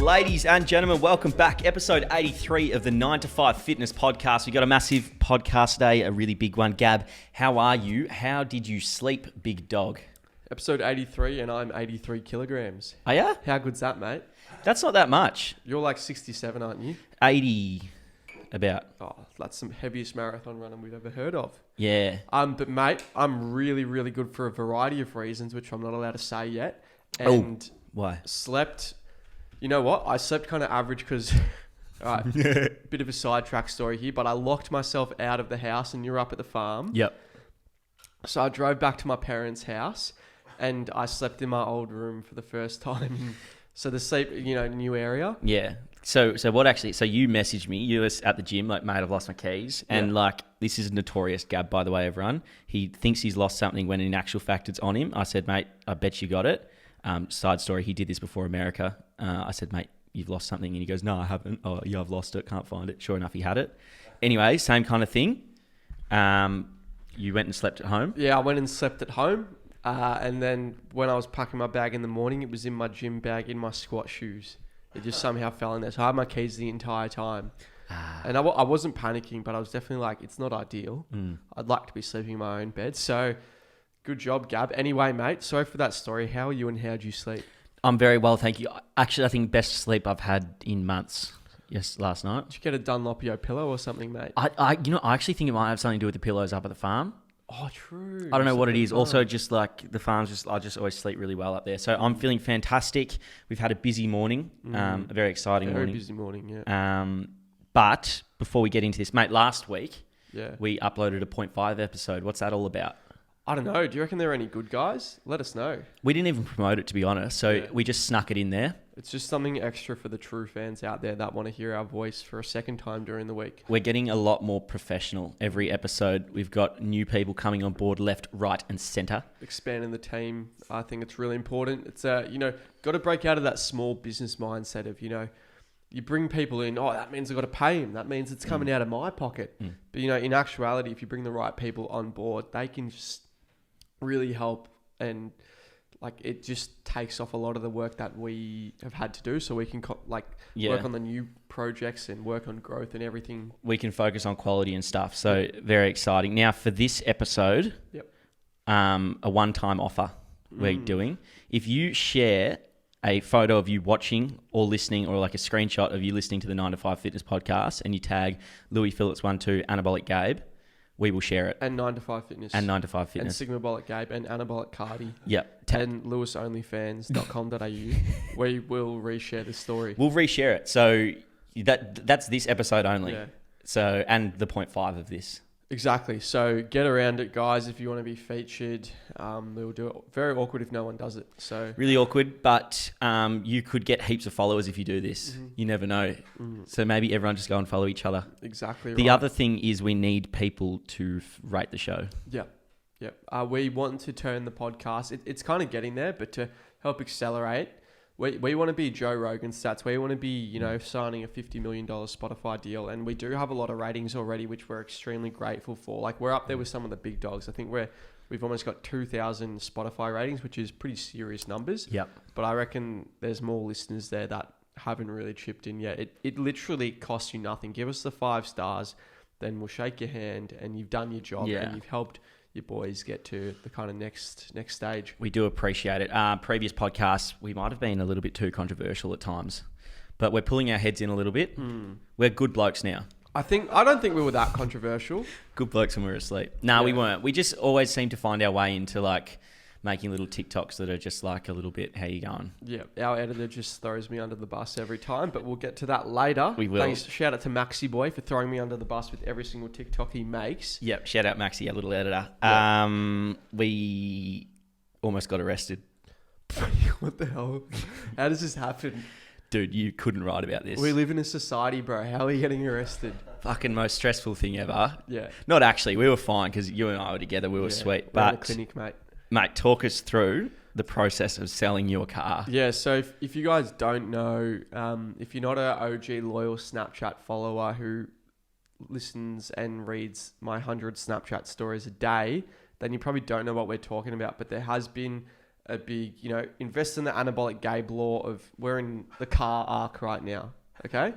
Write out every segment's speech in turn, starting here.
Ladies and gentlemen, welcome back. Episode 83 of the 9 to 5 Fitness Podcast. We've got a massive podcast today, a really big one. Gab, how are you? How did you sleep, big dog? Episode 83 and I'm 83 kilograms. Are ya? How good's that, mate? That's not that much. You're like 67, aren't you? 80, about. Oh, that's the heaviest marathon runner we've ever heard of. Yeah. But mate, I'm really, really good for a variety of reasons, which I'm not allowed to say yet. And why? slept... You know what? I slept kind of average because... Alright, bit of a sidetrack story here, but I locked myself out of the house and you're up at the farm. Yep. So I drove back to my parents' house and I slept in my old room for the first time. So the sleep, new area. Yeah. So what actually, so you messaged me, you were at the gym, like, mate, I've lost my keys. And this is notorious Gab, by the way, everyone. He thinks he's lost something when in actual fact it's on him. I said, mate, I bet you got it. Side story, he did this before America. I said, mate, you've lost something. And he goes, no, I haven't. Oh, yeah, I've lost it. Can't find it. Sure enough, he had it. Anyway, same kind of thing. You went and slept at home? Yeah, I went and slept at home. And then when I was packing my bag in the morning, it was in my gym bag in my squat shoes. It just somehow fell in there. So I had my keys the entire time. And I wasn't panicking, but I was definitely like, it's not ideal. I'd like to be sleeping in my own bed. So good job, Gab. Anyway, mate, sorry for that story. How are you and how'd you sleep? I'm very well, thank you. Actually, I think best sleep I've had in months. Yes, last night. Did you get a Dunlopio pillow or something, mate? I actually think it might have something to do with the pillows up at the farm. Oh, true. I don't know what it is. Also, just like the farms, I just always sleep really well up there. So I'm feeling fantastic. We've had a busy morning, a very exciting morning. Very busy morning, yeah. But before we get into this, mate, last week we uploaded a 0.5 episode. What's that all about? I don't know. Do you reckon there are any good guys? Let us know. We didn't even promote it, to be honest. So we just snuck it in there. It's just something extra for the true fans out there that want to hear our voice for a second time during the week. We're getting a lot more professional every episode. We've got new people coming on board left, right and centre. Expanding the team. I think it's really important. It's, got to break out of that small business mindset of, you bring people in, that means I've got to pay him. That means it's coming out of my pocket. But, in actuality, if you bring the right people on board, they can just really help, and it just takes off a lot of the work that we have had to do, so we can work on the new projects and work on growth and everything. We can focus on quality and stuff. So very exciting. Now for this episode, a one-time offer we're doing. If you share a photo of you watching or listening, or like a screenshot of you listening to the 9 to 5 Fitness Podcast, and you tag Louis Phillips 12 Anabolic Gabe, we will share it. And 9 to 5 Fitness. And 9 to 5 Fitness. And Sigma-bolic Gabe and Anabolic Cardi. Yep. And lewisonlyfans.com.au. We will reshare the story. We'll reshare it. So that's this episode only. Yeah. So, and the 0.5 of this. Exactly. So get around it, guys, if you want to be featured. We'll do it. Very awkward if no one does it. So really awkward, but you could get heaps of followers if you do this. Mm-hmm. You never know. Mm-hmm. So maybe everyone just go and follow each other. Exactly. The other thing is we need people to rate the show. Yep. We want to turn the podcast. It's kind of getting there, but to help accelerate, we want to be Joe Rogan stats. We want to be, signing a $50 million Spotify deal. And we do have a lot of ratings already, which we're extremely grateful for. Like, we're up there with some of the big dogs. I think we've almost got 2,000 Spotify ratings, which is pretty serious numbers. Yep. But I reckon there's more listeners there that haven't really chipped in yet. It literally costs you nothing. Give us the 5 stars, then we'll shake your hand and you've done your job and you've helped your boys get to the kind of next stage. We do appreciate it. Previous podcasts, we might have been a little bit too controversial at times, but we're pulling our heads in a little bit. We're good blokes now. I don't think we were that controversial. Good blokes when we were asleep. No, we weren't. We just always seem to find our way into making little TikToks that are just a little bit, how you going? Yeah, our editor just throws me under the bus every time, but we'll get to that later. We will. Thanks, shout out to Maxi Boy for throwing me under the bus with every single TikTok he makes. Yep, shout out Maxi, our little editor. Yep. We almost got arrested. What the hell? How does this happen? Dude, you couldn't write about this. We live in a society, bro. How are you getting arrested? Fucking most stressful thing ever. Yeah. Not actually. We were fine because you and I were together. We were sweet. But in the clinic, mate. Mate, talk us through the process of selling your car. Yeah, so if you guys don't know, if you're not an OG loyal Snapchat follower who listens and reads my 100 Snapchat stories a day, then you probably don't know what we're talking about. But there has been a big, invest in the anabolic Gabe law of we're in the car arc right now. Okay.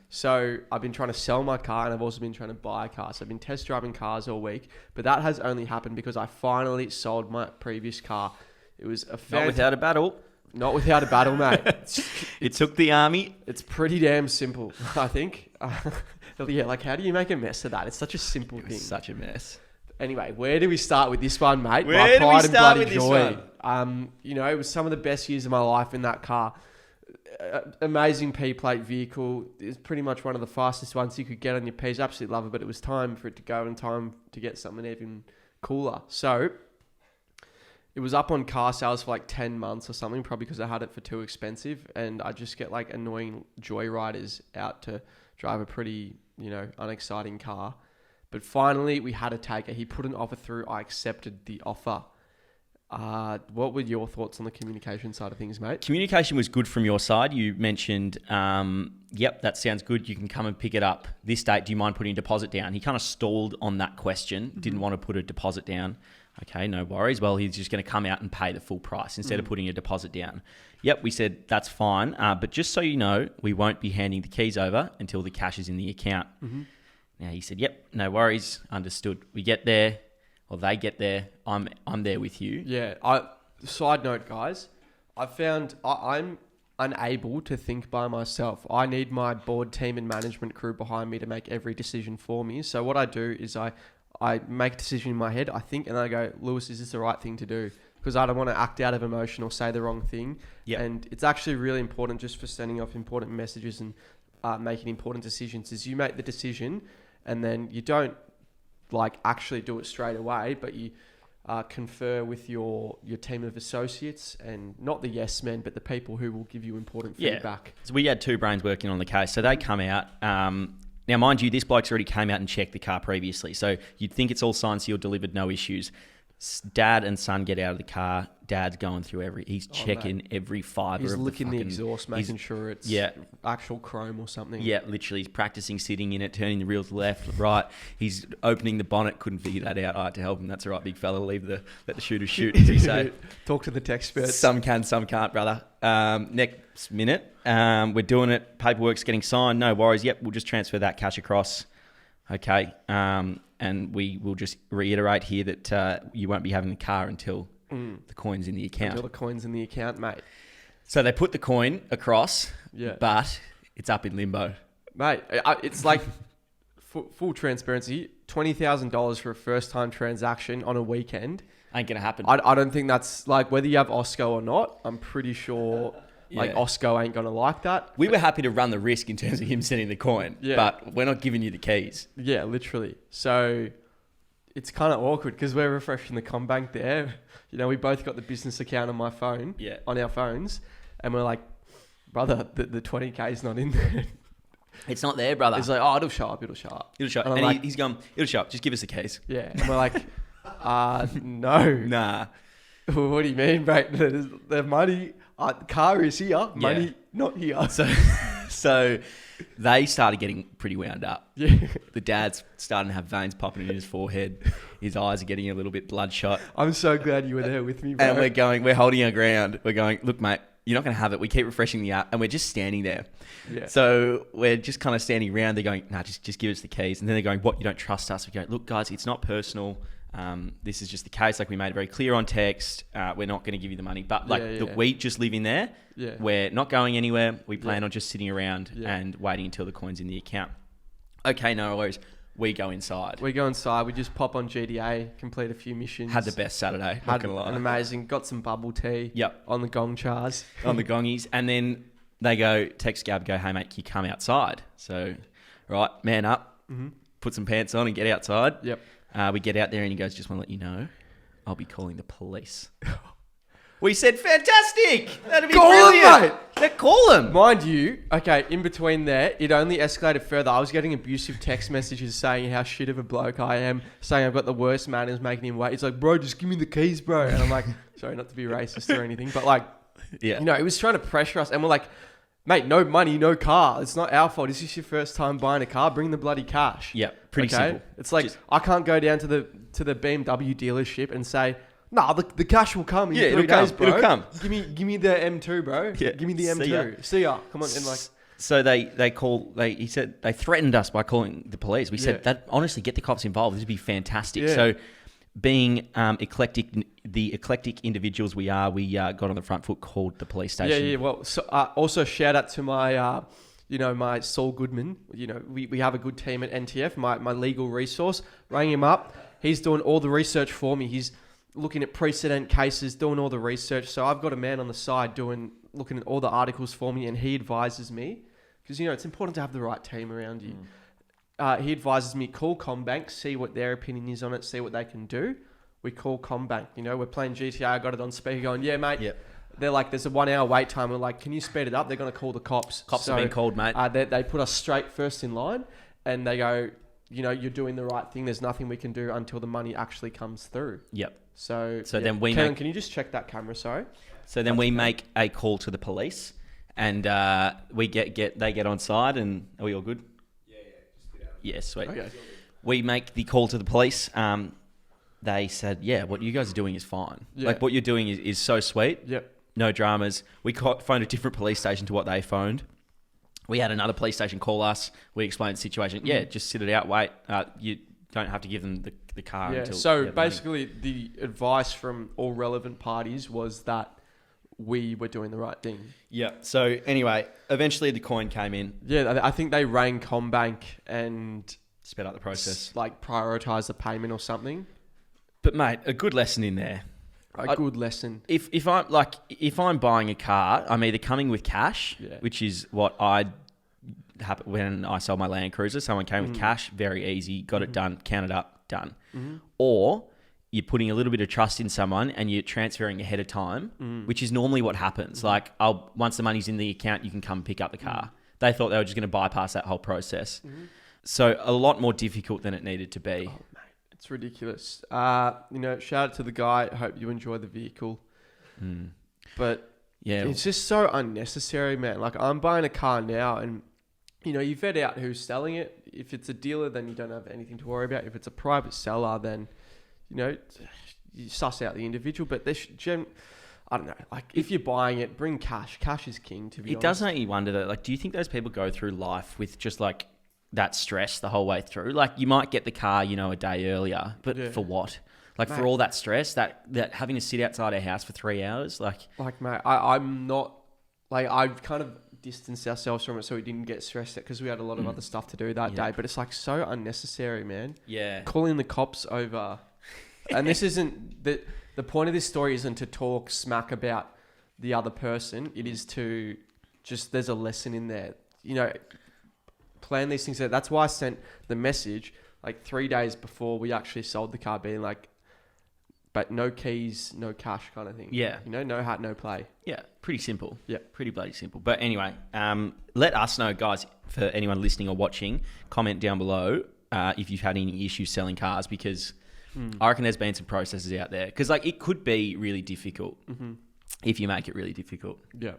So I've been trying to sell my car and I've also been trying to buy a car. So I've been test driving cars all week, but that has only happened because I finally sold my previous car. It was a Not without a battle. Not without a battle, mate. It took the army. It's pretty damn simple, I think. Yeah, like how do you make a mess of that? It's such a simple thing. Such a mess. Anyway, where do we start with this one, mate? Where do we start with this one? It was some of the best years of my life in that car. Amazing P-plate vehicle. It's pretty much one of the fastest ones you could get on your P's. Absolutely love it, but it was time for it to go and time to get something even cooler. So it was up on car sales for like 10 months or something, probably because I had it for too expensive. And I just get like annoying joyriders out to drive a pretty, unexciting car. But finally, we had a taker. He put an offer through. I accepted the offer. What were your thoughts on the communication side of things, mate? Communication was good from your side. You mentioned, yep, that sounds good. You can come and pick it up this date. Do you mind putting a deposit down? He kind of stalled on that question. Didn't want to put a deposit down. Okay, no worries. Well, he's just going to come out and pay the full price instead of putting a deposit down. Yep, we said that's fine. But just so you know, we won't be handing the keys over until the cash is in the account. Now he said, yep, no worries. Understood. We get there, or they get there. I'm there with you. Yeah. Side note, guys, I found I'm unable to think by myself. I need my board team and management crew behind me to make every decision for me. So what I do is I make a decision in my head, I think, and I go, Lewis, is this the right thing to do? Because I don't want to act out of emotion or say the wrong thing. Yep. And it's actually really important just for sending off important messages and making important decisions is you make the decision and then you don't actually do it straight away, but you confer with your team of associates and not the yes men, but the people who will give you important feedback. So we had two brains working on the case. So they come out. Now, mind you, this bloke's already came out and checked the car previously. So you'd think it's all signed, sealed, delivered, no issues. Dad and son get out of the car. Dad's going through he's checking every fibre. He's of licking the fucking exhaust, making sure it's actual chrome or something. Yeah, literally. He's practicing sitting in it, turning the wheels left, right. He's opening the bonnet. Couldn't figure that out. I had to help him. That's all right, big fella. Let the shooter shoot, as he say. Talk to the tech experts. Some can, some can't, brother. Next minute, we're doing it. Paperwork's getting signed. No worries. Yep, we'll just transfer that cash across. Okay. And we will just reiterate here that you won't be having the car until the coin's in the account. Until the coin's in the account, mate. So they put the coin across, but it's up in limbo. Mate, it's like full transparency, $20,000 for a first-time transaction on a weekend. Ain't going to happen. I don't think that's like whether you have Osco or not, I'm pretty sure Osco ain't going to like that. We were happy to run the risk in terms of him sending the coin, but we're not giving you the keys. Yeah, literally. So it's kind of awkward because we're refreshing the CommBank there. We both got the business account on my phone, on our phones, and we're like, brother, the 20K is not in there. It's not there, brother. He's like, oh, it'll show up. It'll show up. And he's gone, it'll show up. Just give us the keys. Yeah. And we're like, no. Nah. What do you mean, mate? The money, the car is here. Money not here. So they started getting pretty wound up. Yeah. The dad's starting to have veins popping in his forehead. His eyes are getting a little bit bloodshot. I'm so glad you were there with me, bro. And we're holding our ground. We're going, look, mate, you're not going to have it. We keep refreshing the app and we're just standing there. Yeah. So we're just kind of standing around. They're going, nah, just give us the keys. And then they're going, what, you don't trust us? We go, look, guys, it's not personal. This is just the case. Like we made it very clear on text. We're not going to give you the money. But look, we just live in there. Yeah. We're not going anywhere. We plan on just sitting around and waiting until the coin's in the account. Okay, no worries. We go inside. We just pop on GTA, complete a few missions. Had the best Saturday. Not going to lie. Amazing. Got some bubble tea. Yep. On the gong chars. On the gongies. And then they go, text Gab, go, hey, mate, can you come outside? So, right, man up. Mm-hmm. Put some pants on and get outside. Yep. We get out there and he goes, just want to let you know, I'll be calling the police. We said, fantastic. That'd be brilliant. Mate. Call him. Mind you, okay, in between there, it only escalated further. I was getting abusive text messages saying how shit of a bloke I am, saying I've got the worst manners, making him wait. He's like, bro, just give me the keys, bro. And I'm like, sorry, not to be racist or anything, but he was trying to pressure us. And we're like, mate, no money, no car. It's not our fault. Is this your first time buying a car? Bring the bloody cash. Yeah, pretty simple. It's like, I can't go down to the BMW dealership and say, nah, the cash will come in Yeah, 3 days, come. bro. It'll come. Give me the M2, bro. Yeah. Give me the See ya. M2. See ya. Come on, and like. So he said they threatened us by calling the police. We said that honestly, get the cops involved. This would be fantastic. Yeah. So being the eclectic individuals we are, we got on the front foot, called the police station. Yeah. Well, so, also shout out to my, my Saul Goodman. We have a good team at NTF, my legal resource. Rang him up. He's doing all the research for me. He's looking at precedent cases, doing all the research. So I've got a man on the side looking at all the articles for me, and he advises me. Because, it's important to have the right team around you. He advises me, call Combank, see what their opinion is on it, see what they can do. We call Combank. We're playing GTA. I got it on speaker going, yeah, mate. Yep. They're like, there's a 1 hour wait time. We're like, can you speed it up? They're going to call the cops. Cops have been called, mate. They put us straight first in line, and they go, you're doing the right thing. There's nothing we can do until the money actually comes through. Yep. So then can you just check that camera? Sorry. So then we make a call to the police. And we they get on side, and are we all good? Yeah, just get out. Yeah, sweet. Okay. We make the call to the police. They said, yeah, what you guys are doing is fine. Yeah. Like what you're doing is so sweet. Yep. No dramas. We phoned a different police station to what they phoned. We had another police station call us. We explained the situation. Yeah, just sit it out. Wait, you don't have to give them the car. Yeah. Until So you have the money. basically, the advice from all relevant parties was that we were doing the right thing. Yeah. So anyway, eventually the coin came in. Yeah, I think they rang Combank and Sped up the process. prioritize the payment or something. But mate, a good lesson in there. A good lesson. If I'm buying a car, I'm either coming with cash, which is what I happened when I sold my Land Cruiser. Someone came with cash, very easy, got it done, counted up, done. Or you're putting a little bit of trust in someone and you're transferring ahead of time, which is normally what happens. Like, once the money's in the account, you can come pick up the car. They thought they were just going to bypass that whole process. So a lot more difficult than it needed to be. Oh, mate, it's ridiculous. Shout out to the guy. I hope you enjoy the vehicle. But Yeah, it's just so unnecessary, man. Like, I'm buying a car now and, you vet out who's selling it. If it's a dealer, then you don't have anything to worry about. If it's a private seller, then, you suss out the individual. But I don't know. Like, if you're buying it, bring cash. Cash is king, to be honest. it does make you wonder though. Like, do you think those people go through life with just like that stress the whole way through? Like, you might get the car, a day earlier, but for what? Like, Mate. for all that stress, that having to sit outside a house for 3 hours, like Mate, I'm not... Like, I've kind of distanced ourselves from it so we didn't get stressed out because we had a lot of other stuff to do that day. But it's, like, so unnecessary, man. yeah, Calling the cops over... And this isn't... The point of this story isn't to talk smack about the other person. It is to just... There's a lesson in there. Plan these things out. That's why I sent the message, like, 3 days before we actually sold the car, being like... But no keys, no cash kind of thing. Yeah. No hat, no play. yeah, pretty simple. Yeah. Pretty bloody simple. But anyway, let us know, guys, for anyone listening or watching, comment down below if you've had any issues selling cars, because I reckon there's been some processes out there. Because, like, it could be really difficult if you make it really difficult. Yeah.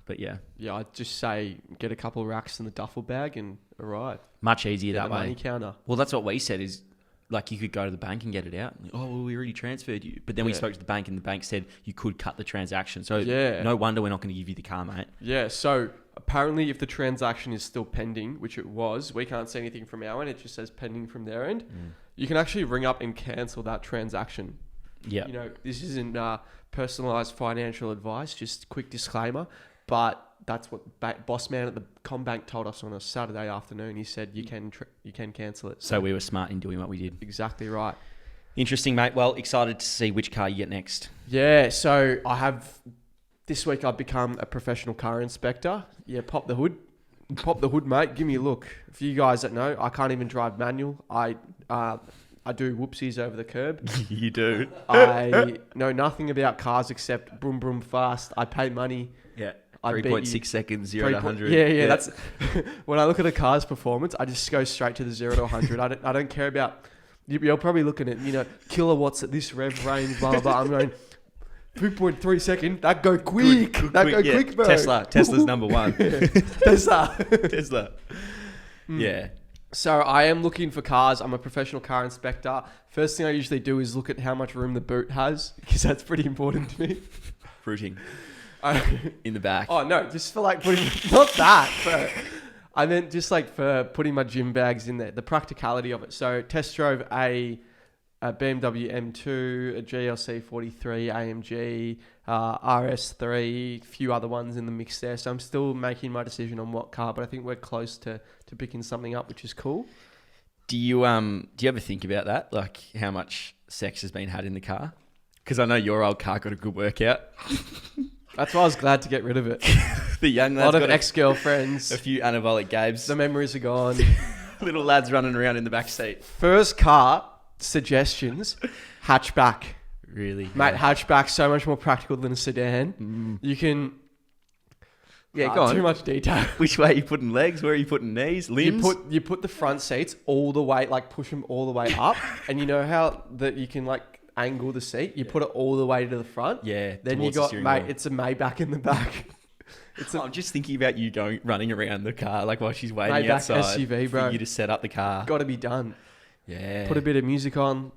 But yeah, Yeah, I'd just say get a couple of racks in the duffel bag and arrive. much easier Get that the money way. counter. Well, that's what we said is, like, you could go to the bank and get it out. Oh, well, we already transferred you. But then we spoke to the bank and the bank said you could cut the transaction. So no wonder we're not going to give you the car, mate. Yeah, so apparently if the transaction is still pending, which it was, we can't see anything from our end. It just says pending from their end. You can actually ring up and cancel that transaction. Yeah. This isn't personalised financial advice, just quick disclaimer. But that's what boss man at the Combank told us on a Saturday afternoon. He said you can cancel it. So we were smart in doing what we did. Exactly right. Interesting, mate. Well, excited to see which car you get next. Yeah, so this week I've become a professional car inspector. Yeah, pop the hood, mate. Give me a look. For you guys that know, I can't even drive manual. I do whoopsies over the curb. You do. I know nothing about cars except broom broom fast. I pay money. Yeah. I bet 3.6 seconds, 0 to 100. Yeah. That's when I look at a car's performance, I just go straight to the 0 to 100. I don't care about. You're probably looking at kilowatts at this rev range, blah blah blah. I'm going 3.3 second. That go quick. Quick, bro. Tesla's number one. Tesla. Yeah. So I am looking for cars. I'm a professional car inspector. First thing I usually do is look at how much room the boot has, because that's pretty important to me. Fruiting in the back. Oh no, just for like putting, not that, but I meant just like for putting my gym bags in there, the practicality of it. So test drove a BMW M2, a GLC 43 AMG, RS3, a few other ones in the mix there. So I'm still making my decision on what car, but I think we're close to picking something up, which is cool. Do you ever think about that? Like how much sex has been had in the car? Because I know your old car got a good workout. That's why I was glad to get rid of it. The young A lads lot of got ex-girlfriends. a few anabolic Gabs. The memories are gone. Little lads running around in the back seat. First car suggestions, hatchback. Really? Mate, hatchback, so much more practical than a sedan. You can... Yeah, go on. Too much detail. Which way are you putting legs? Where are you putting knees? Limbs? You put the front seats all the way, like push them all the way up. And you know how that you can like angle the seat? You put it all the way to the front. Yeah. Then you got, mate, it's a Maybach in the back. I'm just thinking about you running around the car like while she's waiting Maybach outside SUV, bro. for you to set up the car. Got to be done. Yeah. Put a bit of music on.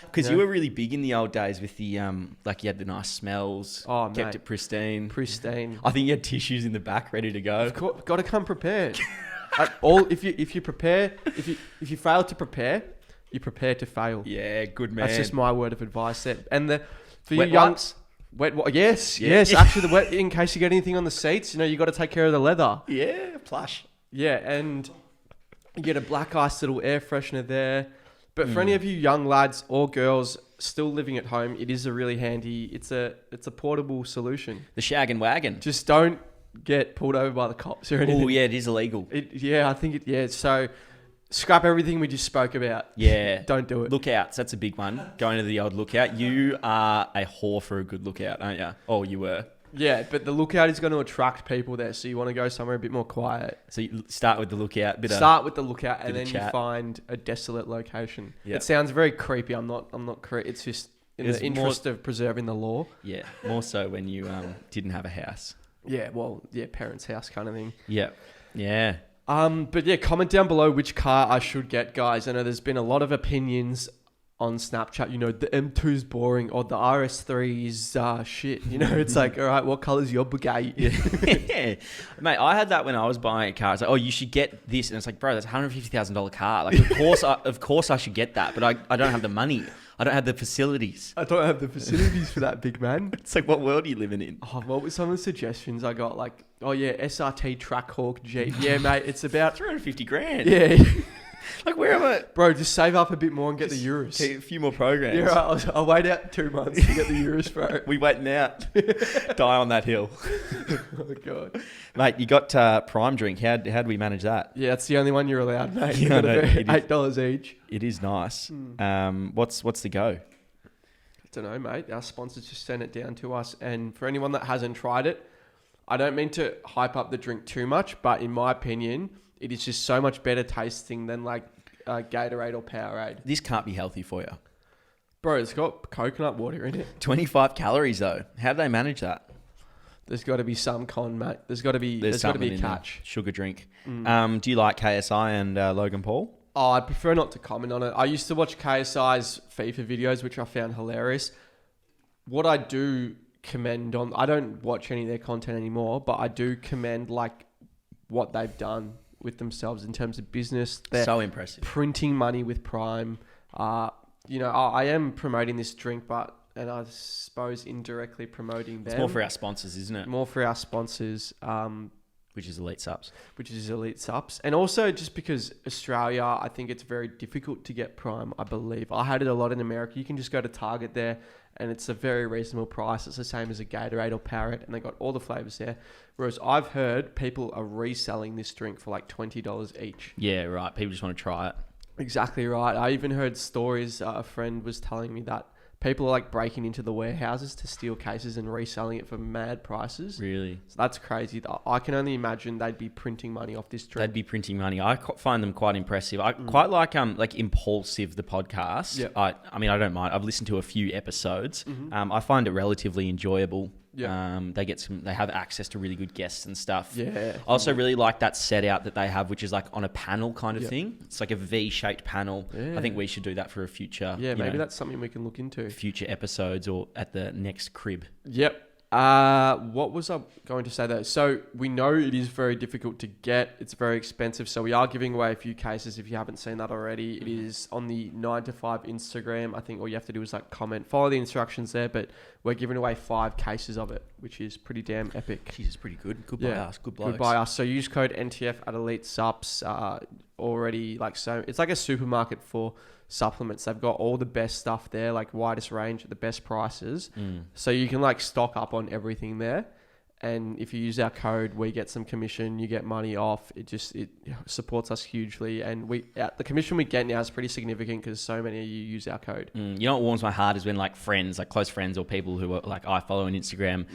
Because you were really big in the old days with the, like you had the nice smells. Oh, kept mate. it pristine. Pristine. I think you had tissues in the back ready to go. Of course, got to come prepared. If you fail to prepare, you prepare to fail. Yeah, good man. That's just my word of advice there. And for wet you young, wipes? Yes. Yeah. Actually, the wet, in case you get anything on the seats, you got to take care of the leather. Yeah, plush. Yeah, and you get a black ice little air freshener there. But for any of you young lads or girls still living at home, it is a really handy. It's a portable solution. The shag and wagon. Just don't get pulled over by the cops or anything. Oh yeah, it is illegal. I think it. Yeah, so scrap everything we just spoke about. Yeah, don't do it. Lookouts, that's a big one. Going to the old lookout. You are a whore for a good lookout, aren't you? Oh, you were. Yeah, but the lookout is going to attract people there, so you want to go somewhere a bit more quiet. So you start with the lookout. Start with the lookout, and then you chat. find a desolate location. Yep. It sounds very creepy. I'm not. It's just in the interest of preserving the law. Yeah, more so when you didn't have a house. Yeah, well, yeah, parents' house kind of thing. Yeah, yeah. But yeah, comment down below which car I should get, guys. I know there's been a lot of opinions on Snapchat. The M2's boring, or the RS3 is shit. It's like, all right, what colour's your Bugatti? Yeah. Mate, I had that when I was buying a car. It's like, oh, you should get this. And it's like, bro, that's a $150,000 car. Like, of course I should get that, but I don't have the money. I don't have the facilities. I don't have the facilities for that, big man. It's like, what world are you living in? Oh, what were some of the suggestions I got? Like, oh yeah, SRT Trackhawk Jeep. Yeah, mate, it's about 350 grand. Yeah. Like, where am I? Bro, just save up a bit more and get the Urus. A few more programs. Yeah, right. I'll wait out 2 months to get the Urus, bro. We waiting out. Die on that hill. Oh, God. Mate, you got Prime Drink. How do we manage that? Yeah, it's the only one you're allowed, mate. Yeah, $8 each. It is nice. What's the go? I don't know, mate. Our sponsors just sent it down to us. And for anyone that hasn't tried it, I don't mean to hype up the drink too much, but in my opinion, it is just so much better tasting than like Gatorade or Powerade. This can't be healthy for you. Bro, it's got coconut water in it. 25 calories though. How do they manage that? There's got to be some con, mate. There's got to be a catch. Sugar drink. Do you like KSI and Logan Paul? Oh, I prefer not to comment on it. I used to watch KSI's FIFA videos, which I found hilarious. What I do commend on, I don't watch any of their content anymore, but I do commend like what they've done with themselves in terms of business. They're so impressive. Printing money with Prime. I am promoting this drink, and I suppose indirectly promoting them. It's more for our sponsors, isn't it? More for our sponsors. Which is Elite Subs. And also just because Australia, I think it's very difficult to get Prime, I believe. I had it a lot in America. You can just go to Target there and it's a very reasonable price. It's the same as a Gatorade or Powerade and they got all the flavours there. Whereas I've heard people are reselling this drink for like $20 each. Yeah, right. People just want to try it. Exactly right. I even heard stories, a friend was telling me that people are like breaking into the warehouses to steal cases and reselling it for mad prices. Really? So that's crazy. I can only imagine they'd be printing money off this drink. They'd be printing money. I find them quite impressive. I quite like Impulsive, the podcast. Yep. I mean, I don't mind. I've listened to a few episodes. I find it relatively enjoyable. Yeah. They have access to really good guests and stuff. Yeah. I also really like that set out that they have, which is like on a panel kind of Yep. thing. It's like a V-shaped panel. Yeah. I think we should do that for a future. Yeah, maybe that's something we can look into. Future episodes or at the next crib. Yep. What was I going to say there? So we know it is very difficult to get. It's very expensive. So we are giving away a few cases. If you haven't seen that already, it is on the 9 to 5 Instagram. I think all you have to do is like comment, follow the instructions there. But we're giving away 5 cases of it, which is pretty damn epic. Jesus, pretty good. Good by us. Good blokes. Good by us. So use code NTF at Elite Sups. Already so it's like a supermarket for supplements. They've got all the best stuff there, like widest range at the best prices. So you can like stock up on everything there. And if you use our code, we get some commission, you get money off. It supports us hugely. And the commission we get now is pretty significant because so many of you use our code. You know what warms my heart is when like friends, like close friends or people who are like I follow on Instagram,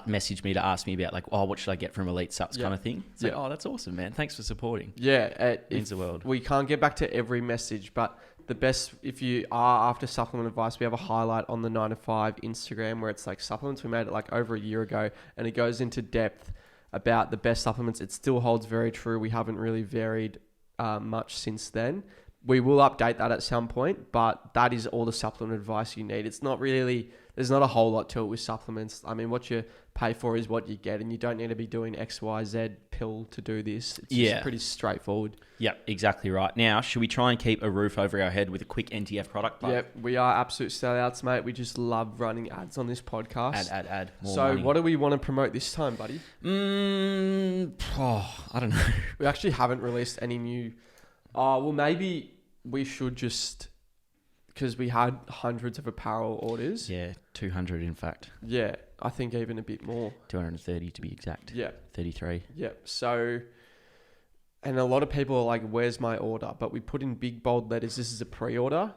message me to ask me about like, oh, what should I get from Elite Sups kind of thing. It's like, oh, that's awesome, man. Thanks for supporting. Yeah. It means the world. We can't get back to every message, but the best, if you are after supplement advice, we have a highlight on the 9 to 5 Instagram where it's like supplements. We made it like over a year ago and it goes into depth about the best supplements. It still holds very true. We haven't really varied much since then. We will update that at some point, but that is all the supplement advice you need. It's not really, there's not a whole lot to it with supplements. I mean, what you pay for is what you get, and you don't need to be doing X, Y, Z pill to do this. It's just pretty straightforward. Yep, exactly right. Now, should we try and keep a roof over our head with a quick NTF product plug? Yep, we are absolute sellouts, mate. We just love running ads on this podcast. Add. More so money. What do we want to promote this time, buddy? I don't know. We actually haven't released any new... well, maybe we should just... Because we had hundreds of apparel orders. Yeah, 200 in fact. Yeah, I think even a bit more. 230 to be exact. Yeah. 33. Yeah, so... And a lot of people are like, where's my order? But we put in big bold letters, this is a pre-order.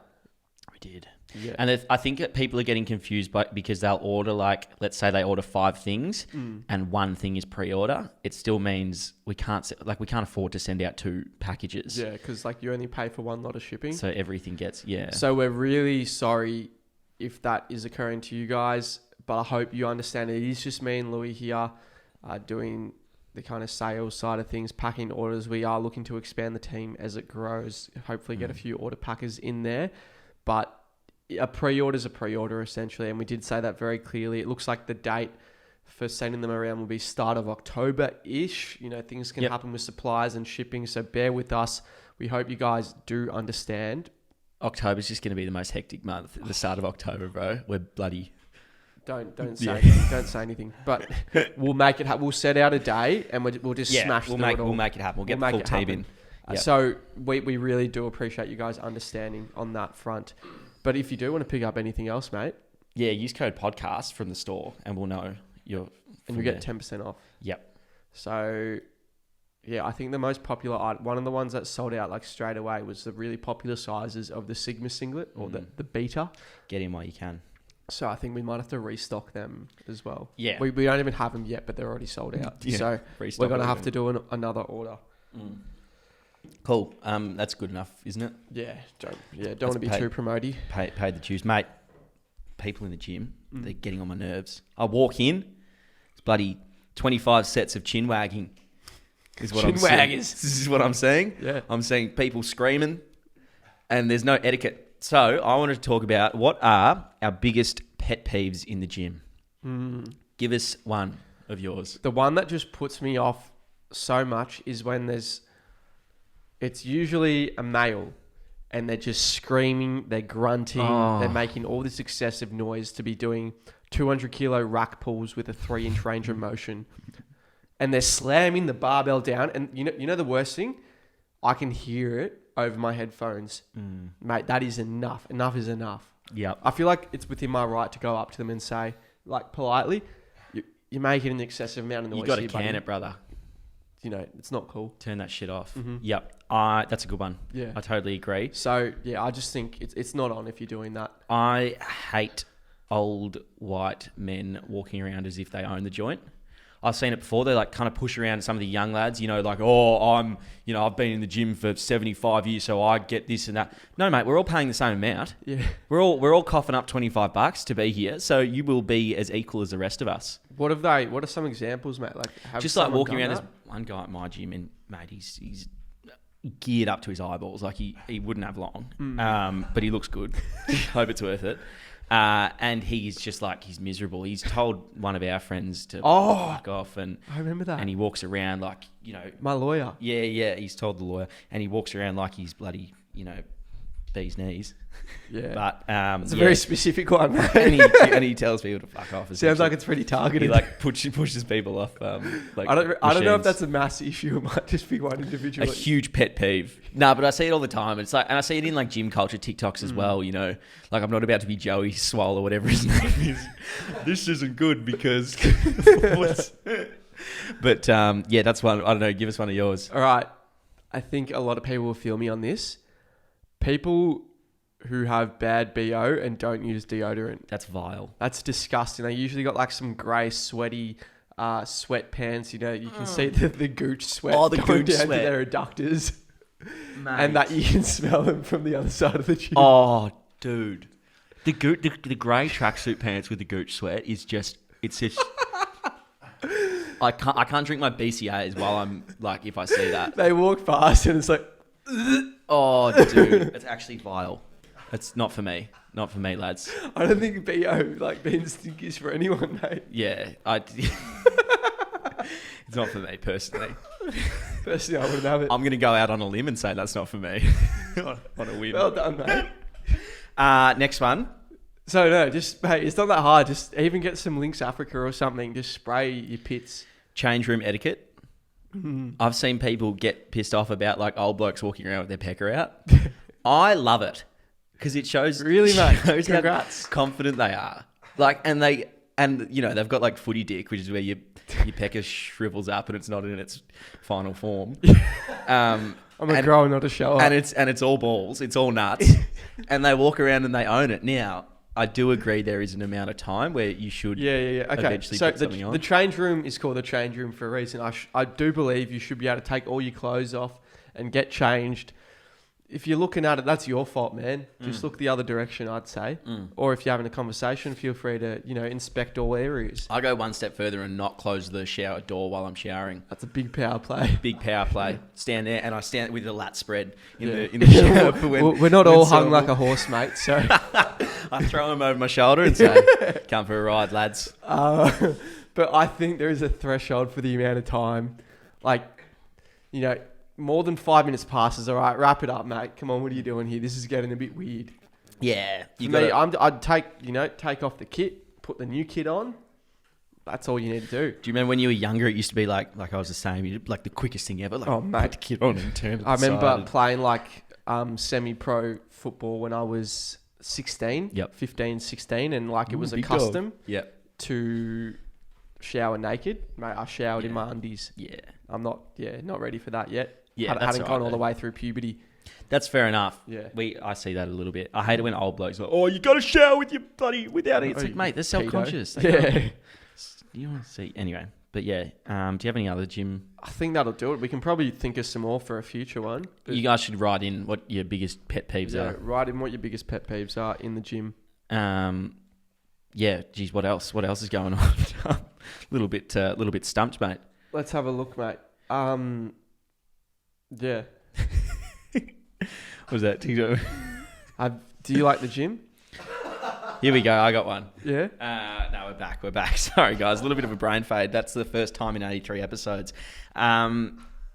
We did. Yeah. And I think that people are getting confused because they'll order like, let's say they order 5 things and one thing is pre-order. It still means we can't afford to send out 2 packages. Yeah, because like you only pay for one lot of shipping. So everything gets, So we're really sorry if that is occurring to you guys, but I hope you understand it is just me and Louis here doing the kind of sales side of things, packing orders. We are looking to expand the team as it grows, hopefully get a few order packers in there. But a pre-order is a pre-order essentially, and we did say that very clearly. It looks like the date for sending them around will be start of October-ish. You know, things can happen with supplies and shipping, so bear with us. We hope you guys do understand. October's just going to be the most hectic month. The start of October, bro. We're bloody... Don't say anything. Don't say anything. But we'll make it. We'll set out a day and we'll just smash. We'll make it happen. We'll get the full team in. Yep. So we really do appreciate you guys understanding on that front. But if you do want to pick up anything else, mate, use code podcast from the store and we'll know and you get 10% off. Yep. So I think the most popular item, one of the ones that sold out like straight away, was the really popular sizes of the Sigma singlet or the beta. Get in while you can. So I think we might have to restock them as well. Yeah. We don't even have them yet, but they're already sold out. Yeah. So we're going to have to do another order. Cool. That's good enough, isn't it? Yeah. Don't want to be too promoty. Pay the dues. Mate, people in the gym, they're getting on my nerves. I walk in, it's bloody 25 sets of chin wagging. This is what I'm saying. Yeah. I'm seeing people screaming and there's no etiquette. So I wanted to talk about what are our biggest pet peeves in the gym. Give us one of yours. The one that just puts me off so much is when it's usually a male and they're just screaming, they're grunting, they're making all this excessive noise to be doing 200 kilo rack pulls with a 3-inch range of motion. And they're slamming the barbell down. And you know the worst thing? I can hear it over my headphones. Mate, that is enough. Enough is enough. Yep. I feel like it's within my right to go up to them and say, like politely, you're making an excessive amount of noise. You got to can it, brother. You know, it's not cool. Turn that shit off. Yep. That's a good one. Yeah. I totally agree. So, I just think it's not on if you're doing that. I hate old white men walking around as if they own the joint. I've seen it before. They like kind of push around some of the young lads, you know, like, oh, I've been in the gym for 75 years, so I get this and that. No, mate, we're all paying the same amount. Yeah. We're all coughing up $25 to be here, so you will be as equal as the rest of us. What are some examples, mate? Like, just like walking around. There's one guy at my gym, and mate, he's geared up to his eyeballs. Like he wouldn't have long, but he looks good. Hope it's worth it. And he's just like, he's miserable. He's told one of our friends to fuck off, and I remember that. And he walks around like, you know, my lawyer. Yeah. He's told the lawyer, and he walks around like he's bloody, you know, bee's knees. Yeah, but it's a very specific one, mate. and he tells people to fuck off. Sounds like it's pretty targeted. He like pushes people off. Like I don't know if that's a mass issue. It might just be one individual. A huge pet peeve. No, but I see it all the time. It's like, and I see it in like gym culture TikToks as well. You know, like I'm not about to be Joey Swole or whatever his name is. This isn't good because. But yeah, that's one. I don't know. Give us one of yours. All right, I think a lot of people will feel me on this. People who have bad BO and don't use deodorant. That's vile. That's disgusting. They usually got like some grey, sweaty sweatpants. You know, you can see the gooch sweat going down to their adductors. Mate. And that you can smell them from the other side of the gym. Oh, dude. The grey tracksuit pants with the gooch sweat is just, it's just... I can't drink my BCAAs while I'm like, if I see that. They walk past and it's like... Oh, dude. It's actually vile. It's not for me. Not for me, lads. I don't think BO, like, being stinky is for anyone, mate. Yeah. It's not for me, personally. Personally, I wouldn't have it. I'm going to go out on a limb and say that's not for me. on a whim. Well done, mate. Next one. So, no, just, mate, it's not that hard. Just even get some Lynx Africa or something. Just spray your pits. Change room etiquette. I've seen people get pissed off about like old blokes walking around with their pecker out. I love it because it shows really, mate. Shows Congrats. How confident they are. Like, and you know they've got like footy dick, which is where your pecker shrivels up and it's not in its final form. I'm a grower, not a shower. And it's all balls. It's all nuts. And they walk around and they own it. Now, I do agree there is an amount of time where you should Okay. eventually put something on. The change room is called the change room for a reason. I do believe you should be able to take all your clothes off and get changed. If you're looking at it, that's your fault, man. Just look the other direction, I'd say. Or if you're having a conversation, feel free to, you know, inspect all areas. I go one step further and not close the shower door while I'm showering. That's a big power play. Big power play. Stand there, and I stand with the lat spread in the shower. For we're not all hung like a horse, mate. So I throw him over my shoulder and say, "Come for a ride, lads." But I think there is a threshold for the amount of time, like, you know. More than 5 minutes passes. All right, wrap it up, mate. Come on, what are you doing here? This is getting a bit weird. Yeah, I'd take off the kit, put the new kit on. That's all you need to do. Do you remember when you were younger? It used to be like I was the same. You like the quickest thing ever. Like, oh, mate, put the kit on and turn it. I remember playing like semi-pro football when I was 16, 15, 16, and like it was a custom to shower naked. Mate, I showered in my undies. Yeah, I'm not ready for that yet. Yeah, hadn't gone all the way through puberty. That's fair enough. Yeah, I see that a little bit. I hate it when old blokes are like, oh, you got to shower with your bloody without it. It's like, mate, they're self-conscious. You want to see anyway. But yeah, do you have any other gym? I think that'll do it. We can probably think of some more for a future one. You guys should write in what your biggest pet peeves are. Write in what your biggest pet peeves are in the gym. Yeah, geez, what else? What else is going on? little bit stumped, mate. Let's have a look, mate. Yeah. What was that? Do you like the gym? Here we go. I got one. Yeah? No, we're back. Sorry, guys. A little bit of a brain fade. That's the first time in 83 episodes. Our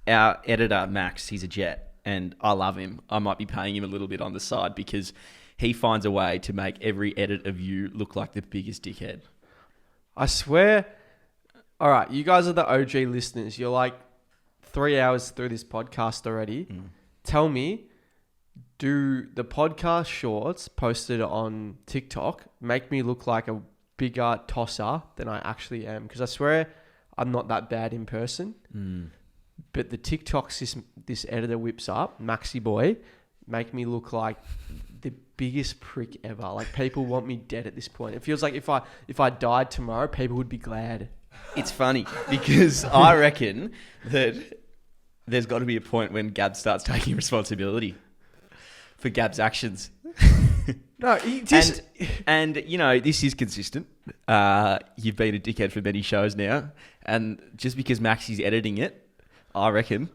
editor, Max, he's a jet, and I love him. I might be paying him a little bit on the side because he finds a way to make every edit of you look like the biggest dickhead. I swear. All right, you guys are the OG listeners. You're like 3 hours through this podcast already. Tell me, do the podcast shorts posted on TikTok make me look like a bigger tosser than I actually am? Because I swear I'm not that bad in person. But the TikToks this editor whips up, Maxi Boy, make me look like the biggest prick ever. Like, people want me dead at this point. It feels like if I died tomorrow, people would be glad. it's funny because I reckon that there's got to be a point when Gab starts taking responsibility for Gab's actions. No, and you know, this is consistent. You've been a dickhead for many shows now, and just because Maxi's editing it, I reckon.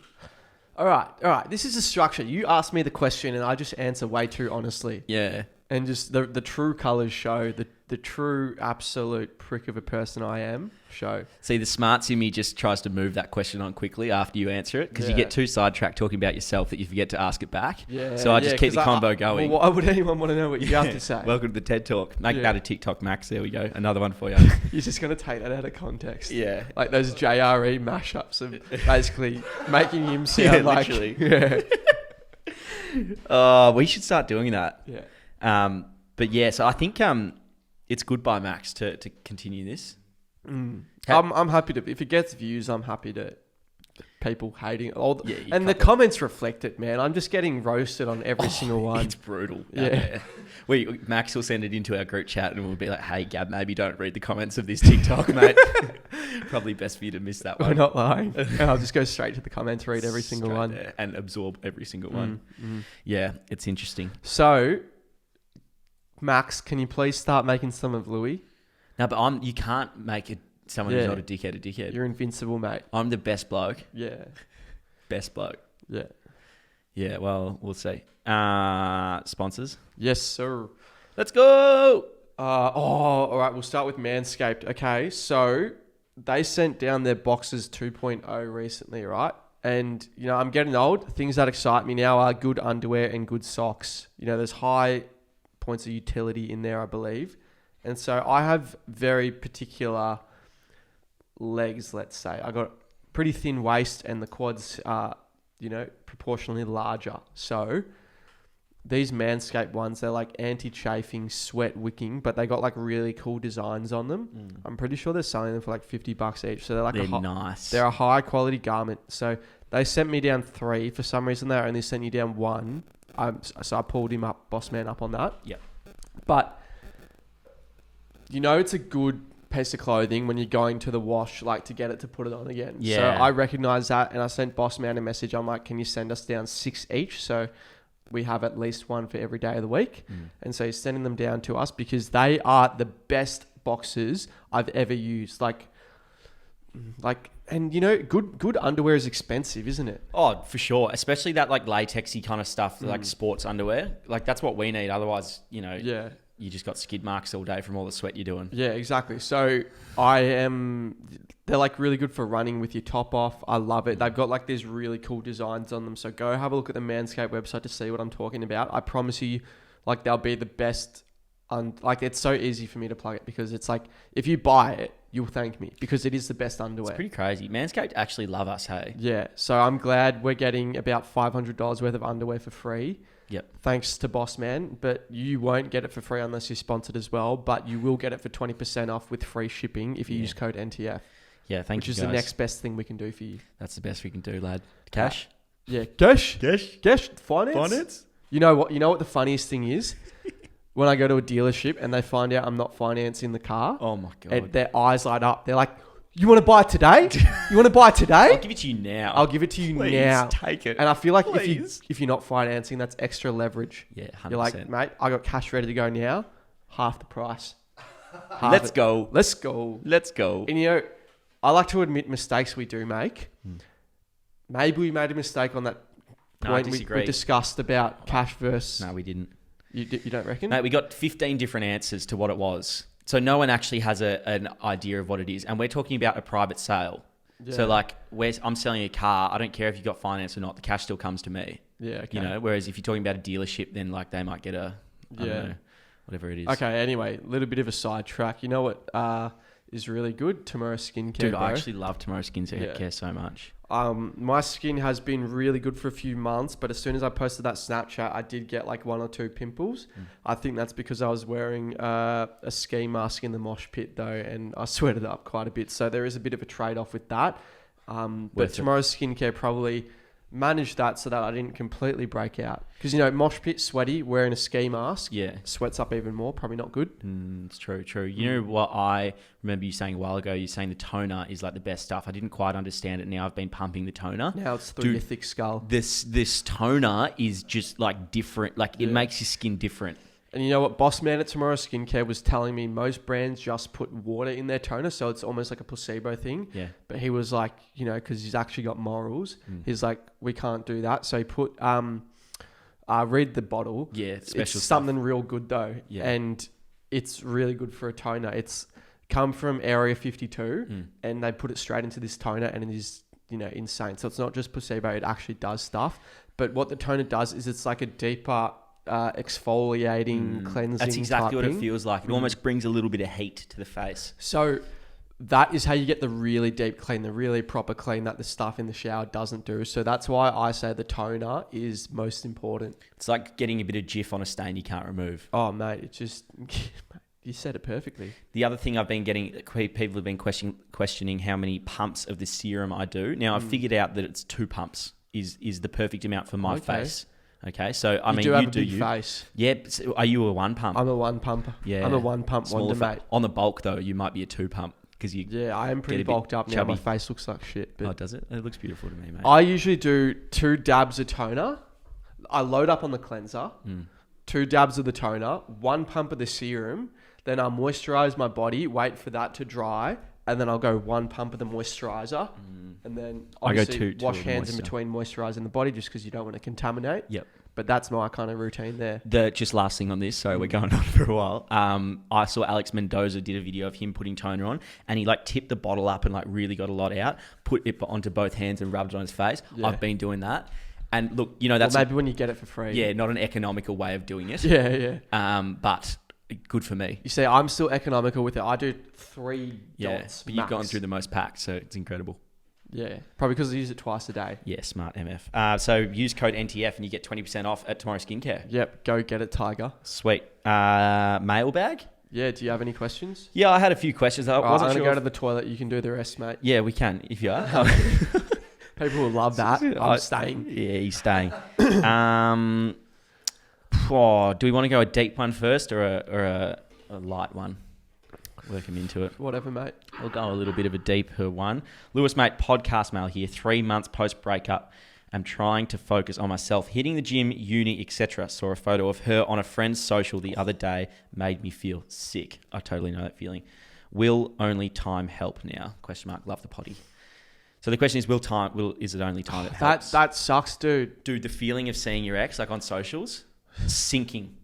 All right. This is a structure. You asked me the question, and I just answer way too honestly. Yeah. And just the true colours show, the true absolute prick of a person I am show. See, the smarts in me just tries to move that question on quickly after you answer it, because you get too sidetracked talking about yourself that you forget to ask it back. Yeah. So I just keep the convo going. Well, why would anyone want to know what you have to say? Welcome to the TED Talk. Make that a TikTok, Max. There we go. Another one for you. You're just going to take that out of context. Yeah. Like those JRE mashups of basically making him sound like... Literally. Yeah. We should start doing that. Yeah. But yeah, so I think it's good by Max to continue this. I'm happy to... If it gets views, I'm happy to... People hating it. And the comments reflect it, man. I'm just getting roasted on every single one. It's brutal. Yeah. Max will send it into our group chat and we'll be like, hey, Gab, maybe don't read the comments of this TikTok, mate. Probably best for you to miss that one. We're not lying. And I'll just go straight to the comments, read every single one. There and absorb every single one. Yeah, it's interesting. So, Max, can you please start making some of Louis? No, but you can't make someone who's not a dickhead. You're invincible, mate. I'm the best bloke. Yeah. Best bloke. Yeah. Yeah, well, we'll see. Sponsors? Yes, sir. Let's go! All right. We'll start with Manscaped. Okay, so they sent down their Boxers 2.0 recently, right? And, you know, I'm getting old. Things that excite me now are good underwear and good socks. You know, there's high points of utility in there, I believe. And so I have very particular legs, let's say. I got pretty thin waist and the quads are, you know, proportionally larger. So these Manscaped ones, they're like anti-chafing, sweat wicking, but they got like really cool designs on them. I'm pretty sure they're selling them for like $50 each. So they're like nice. They're a high quality garment. So they sent me down 3. For some reason, they only sent you down 1. So I pulled him up, boss man up on that. Yep. But you know, it's a good piece of clothing when you're going to the wash, like to get it to put it on again. Yeah. So I recognize that, and I sent boss man a message. I'm like, can you send us down 6 each? So we have at least one for every day of the week. And so he's sending them down to us because they are the best boxers I've ever used. Like, and you know, good underwear is expensive, isn't it? Oh, for sure. Especially that like latexy kind of stuff, like sports underwear. Like that's what we need. Otherwise, you know, you just got skid marks all day from all the sweat you're doing. Yeah, exactly. So they're like really good for running with your top off. I love it. They've got like these really cool designs on them. So go have a look at the Manscaped website to see what I'm talking about. I promise you, like they'll be the best. Like it's so easy for me to plug it because it's like, if you buy it, you'll thank me because it is the best underwear. It's pretty crazy. Manscaped actually love us, hey? Yeah. So I'm glad we're getting about $500 worth of underwear for free. Yep. Thanks to Boss Man, but you won't get it for free unless you're sponsored as well, but you will get it for 20% off with free shipping if you use code NTF. Yeah, thank you, Which is the next best thing we can do for you. That's the best we can do, lad. Cash? Yeah. Cash? Cash? Finance? You know what the funniest thing is? When I go to a dealership and they find out I'm not financing the car. Oh my God. And their eyes light up. They're like, you want to buy it today? You want to buy it today? I'll give it to you now. I'll give it to you Please, now. take it. And I feel like if you're not financing, that's extra leverage. Yeah, 100%. You're like, mate, I got cash ready to go now. Half the price. Let's go. Let's go. Let's go. And you know, I like to admit mistakes we do make. Maybe we made a mistake on that point we discussed about cash versus... No, we didn't. You don't reckon? Mate, we got 15 different answers to what it was. So no one actually has an idea of what it is. And we're talking about a private sale. Yeah. So like, I'm selling a car. I don't care if you got finance or not. The cash still comes to me. Yeah, okay. You know, whereas if you're talking about a dealership, then like they might get I don't know, whatever it is. Okay, anyway, a little bit of a sidetrack. You know what is really good? Tomorrow Skincare, Dude, bro. I actually love Tomorrow Skincare so much. My skin has been really good for a few months, but as soon as I posted that Snapchat, I did get like 1 or 2 pimples. I think that's because I was wearing a ski mask in the mosh pit though, and I sweated up quite a bit. So there is a bit of a trade-off with that. But Tomorrow's Skincare probably manage that so that I didn't completely break out. Because, you know, mosh pit, sweaty, wearing a ski mask. Yeah. Sweats up even more. Probably not good. It's true. You know what I remember you saying a while ago? You're saying the toner is like the best stuff. I didn't quite understand it. Now I've been pumping the toner. Now it's through your thick skull. This toner is just like different. Like it makes your skin different. And you know what? Boss man at Tomorrow Skincare was telling me most brands just put water in their toner, so it's almost like a placebo thing. Yeah. But he was like, you know, because he's actually got morals, he's like, we can't do that. So he put, read the bottle. Yeah, special it's stuff. something real good though. Yeah. And it's really good for a toner. It's come from Area 52 and they put it straight into this toner and it is, you know, insane. So it's not just placebo, it actually does stuff. But what the toner does is it's like a deeper exfoliating, cleansing. That's exactly what thing. it feels like. It almost brings a little bit of heat to the face. So that is how you get the really deep clean, the really proper clean that the stuff in the shower doesn't do. So that's why I say the toner is most important. It's like getting a bit of Jif on a stain you can't remove. Oh, mate, it just... You said it perfectly. The other thing I've been getting, people have been questioning how many pumps of the serum I do. Now, I've figured out that it's 2 pumps is the perfect amount for my face. Okay, so I mean, you have a big face. Yeah, so are you a 1 pump? I'm a 1 pumper. Yeah, I'm a 1 pump wonder, mate. On the bulk though, you might be a 2 pump because you. Yeah, I am pretty bulked up now. Chubby. My face looks like shit. But does it? It looks beautiful to me, mate. I usually do 2 dabs of toner. I load up on the cleanser. 2 dabs of the toner. 1 pump of the serum. Then I'll moisturize my body. Wait for that to dry. And then I'll go 1 pump of the moisturizer. And then obviously wash hands in between moisturizing the body just because you don't want to contaminate. Yep. But that's my kind of routine there. The just last thing on this, so we're going on for a while. I saw Alex Mendoza did a video of him putting toner on, and he like tipped the bottle up and like really got a lot out, put it onto both hands and rubbed it on his face. Yeah. I've been doing that, and look, you know that's maybe when you get it for free. Yeah, not an economical way of doing it. Yeah. But good for me. You see, I'm still economical with it. I do 3 dots. But you've gone through the most packs, so it's incredible. Yeah, probably because I use it twice a day. Yeah, smart MF. So use code NTF and you get 20% off at Tomorrow Skincare. Yep, go get it, Tiger. Sweet. Mailbag? Yeah, do you have any questions? Yeah, I had a few questions. I wasn't I'm sure. going to go to the toilet. You can do the rest, mate. Yeah, we can, if you are. People will love that. I'm staying. Yeah, he's staying. Do we want to go a deep one first or a light one? Work him into it. Whatever, mate. We'll go a little bit of a deeper one. Lewis, mate, podcast mail here. 3 months post-breakup. I'm trying to focus on myself. Hitting the gym, uni, etc. Saw a photo of her on a friend's social the other day. Made me feel sick. I totally know that feeling. Will only time help now? ? Love the potty. So the question is, is it only time that helps? That sucks, dude. Dude, the feeling of seeing your ex, like on socials, sinking.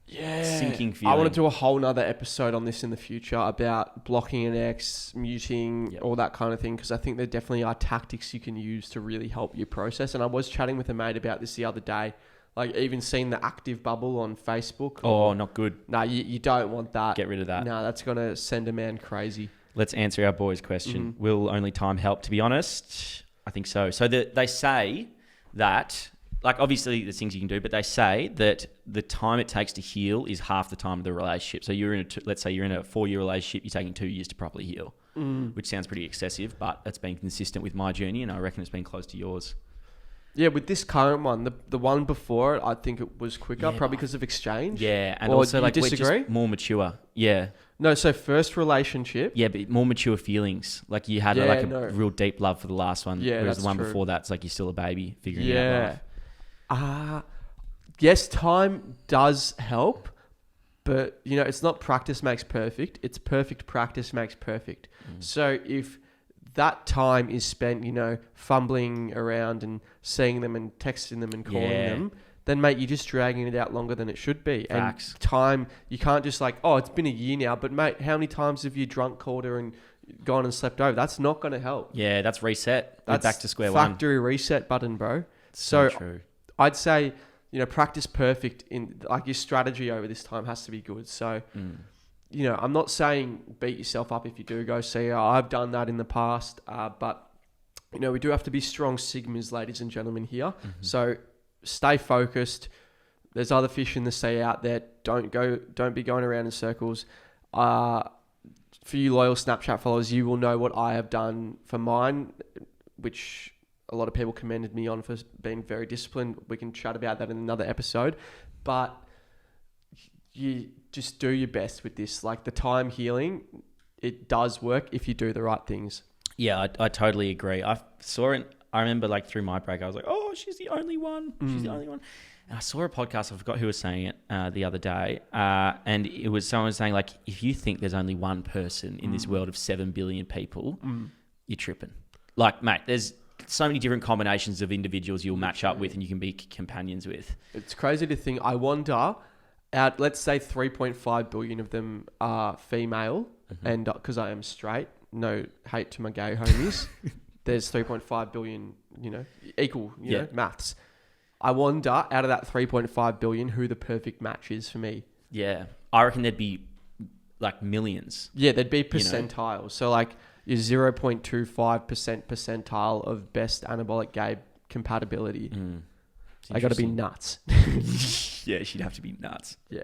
Yeah. Sinking feeling. I want to do a whole nother episode on this in the future about blocking an ex, muting, all that kind of thing, because I think there definitely are tactics you can use to really help you process. And I was chatting with a mate about this the other day, like even seeing the active bubble on Facebook. Oh, not good. No, you don't want that. Get rid of that. No, that's going to send a man crazy. Let's answer our boys' question. Will only time help? To be honest, I think so. So they say that... Like, obviously, there's things you can do, but they say that the time it takes to heal is half the time of the relationship. So let's say you're in a 4-year relationship, you're taking 2 years to properly heal, which sounds pretty excessive, but it's been consistent with my journey, and I reckon it's been close to yours. Yeah, with this current one, the one before it, I think it was quicker, probably because of exchange. Yeah, and or also like we're just more mature. Yeah. No, so first relationship. Yeah, but more mature feelings. Like you had a real deep love for the last one, whereas the one before that's like you're still a baby figuring out life. Yes, time does help, but you know, it's not practice makes perfect. It's perfect practice makes perfect. So if that time is spent, you know, fumbling around and seeing them and texting them and calling them, then mate, you're just dragging it out longer than it should be. Facts. And time, you can't just like, oh, it's been a year now, but mate, how many times have you drunk called her and gone and slept over? That's not going to help. Yeah, that's reset. That's back to square one. Factory reset button, bro. So true. I'd say, you know, practice perfect in like your strategy over this time has to be good. So, you know, I'm not saying beat yourself up if you do go see her. I've done that in the past, but you know, we do have to be strong sigmas, ladies and gentlemen here. So stay focused. There's other fish in the sea out there. Don't be going around in circles. For you loyal Snapchat followers, you will know what I have done for mine, which a lot of people commended me on for being very disciplined. We can chat about that in another episode. But you just do your best with this. Like the time healing, it does work if you do the right things. Yeah, I totally agree. I saw it. I remember like through my break, I was like, oh, she's the only one. She's the only one. And I saw a podcast, I forgot who was saying it the other day. And it was someone saying like, if you think there's only one person in this world of 7 billion people, you're tripping. Like, mate, there's so many different combinations of individuals you'll match up with and you can be companions with. It's crazy to think. I wonder, let's say 3.5 billion of them are female, and because I am straight, no hate to my gay homies, there's 3.5 billion, equal, you know, maths. I wonder, out of that 3.5 billion, who the perfect match is for me. Yeah. I reckon there'd be like millions. Yeah, there'd be percentiles. You know? So like your 0.25% percentile of best anabolic gay compatibility. They got to be nuts. Yeah, she'd have to be nuts. Yeah.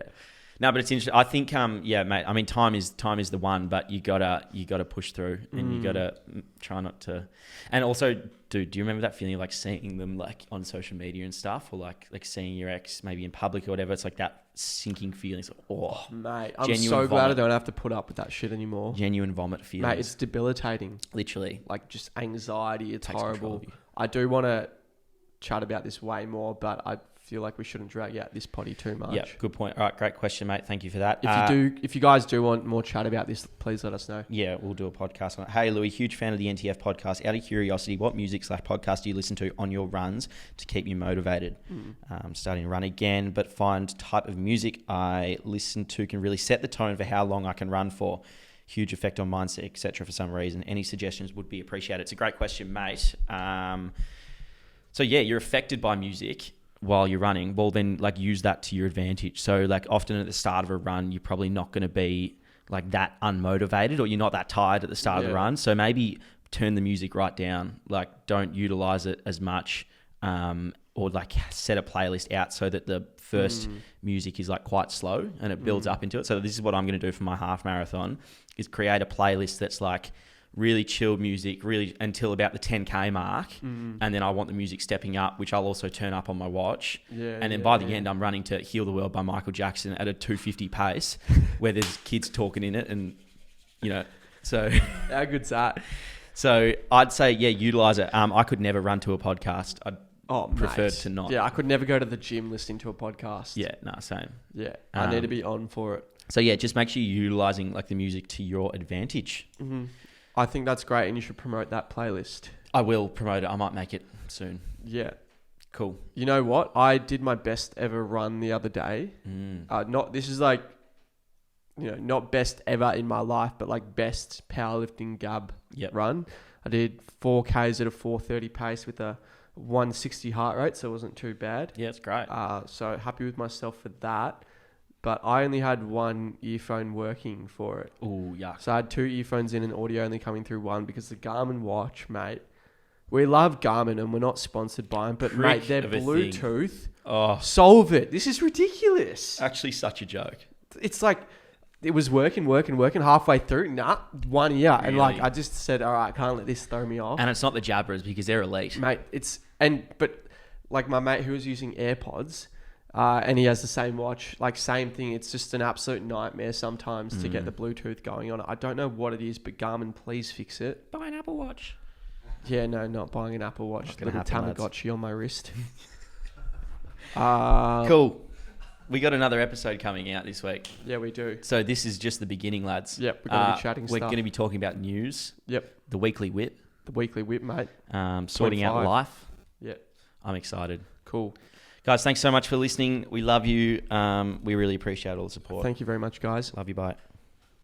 No, but it's interesting. I think, yeah, mate. I mean, time is the one, but you gotta push through, and you gotta try not to. And also, dude, do you remember that feeling of like seeing them like on social media and stuff, or like seeing your ex maybe in public or whatever? It's like that sinking feeling. It's like, oh, mate, I'm so glad I don't have to put up with that shit anymore. Genuine vomit feelings. Mate, it's debilitating. Literally, like just anxiety. It's horrible. I do want to chat about this way more, but I feel like we shouldn't drag out this potty too much. Yeah, good point. All right, great question, mate. Thank you for that. If you guys do want more chat about this, please let us know. Yeah, we'll do a podcast on it. Hey, Louis, huge fan of the NTF podcast. Out of curiosity, what music/podcast do you listen to on your runs to keep you motivated? Starting to run again, but find type of music I listen to can really set the tone for how long I can run for. Huge effect on mindset, etc. For some reason. Any suggestions would be appreciated. It's a great question, mate. So yeah, you're affected by music while you're running. Well, then like use that to your advantage. So like often at the start of a run, you're probably not going to be like that unmotivated, or you're not that tired at the start of the run. So maybe turn the music right down. Like don't utilize it as much, or like set a playlist out so that the first music is like quite slow and it builds up into it. So this is what I'm going to do for my half marathon, is create a playlist that's like really chilled music, really until about the 10K mark. And then I want the music stepping up, which I'll also turn up on my watch. And then by the end, I'm running to Heal the World by Michael Jackson at a 250 pace where there's kids talking in it. And, so... How good's that? So I'd say, yeah, utilize it. I could never run to a podcast. I'd prefer to not. Yeah, I could never go to the gym listening to a podcast. Yeah, no, same. Yeah, I need to be on for it. So yeah, just make sure you're utilizing like the music to your advantage. I think that's great, and you should promote that playlist. I will promote it. I might make it soon. Yeah. Cool. You know what? I did my best ever run the other day. This is like, not best ever in my life, but like best powerlifting Gab run. I did 4Ks at a 4:30 pace with a 160 heart rate, so it wasn't too bad. Yeah, it's great. So happy with myself for that. But I only had one earphone working for it. Oh, yeah. So I had two earphones in and audio only coming through one, because the Garmin watch, mate, we love Garmin and we're not sponsored by them, but mate, their Bluetooth, solve it. This is ridiculous. Actually such a joke. It's like, it was working halfway through. One ear. Really? And like, I just said, all right, can't let this throw me off. And it's not the jabbers because they're elite. Mate, but like my mate who was using AirPods, and he has the same watch, like same thing. It's just an absolute nightmare sometimes to get the Bluetooth going on it. I don't know what it is, but Garmin, please fix it. Buy an Apple Watch. Yeah, no, not buying an Apple Watch. Little Tamagotchi on my wrist. Cool. We got another episode coming out this week. Yeah, we do. So this is just the beginning, lads. Yep, we're going to be chatting stuff. We're going to be talking about news. Yep. The weekly whip. The weekly whip, mate. Sorting out life. Yep. I'm excited. Cool. Guys, thanks so much for listening. We love you. We really appreciate all the support. Thank you very much, guys. Love you. Bye.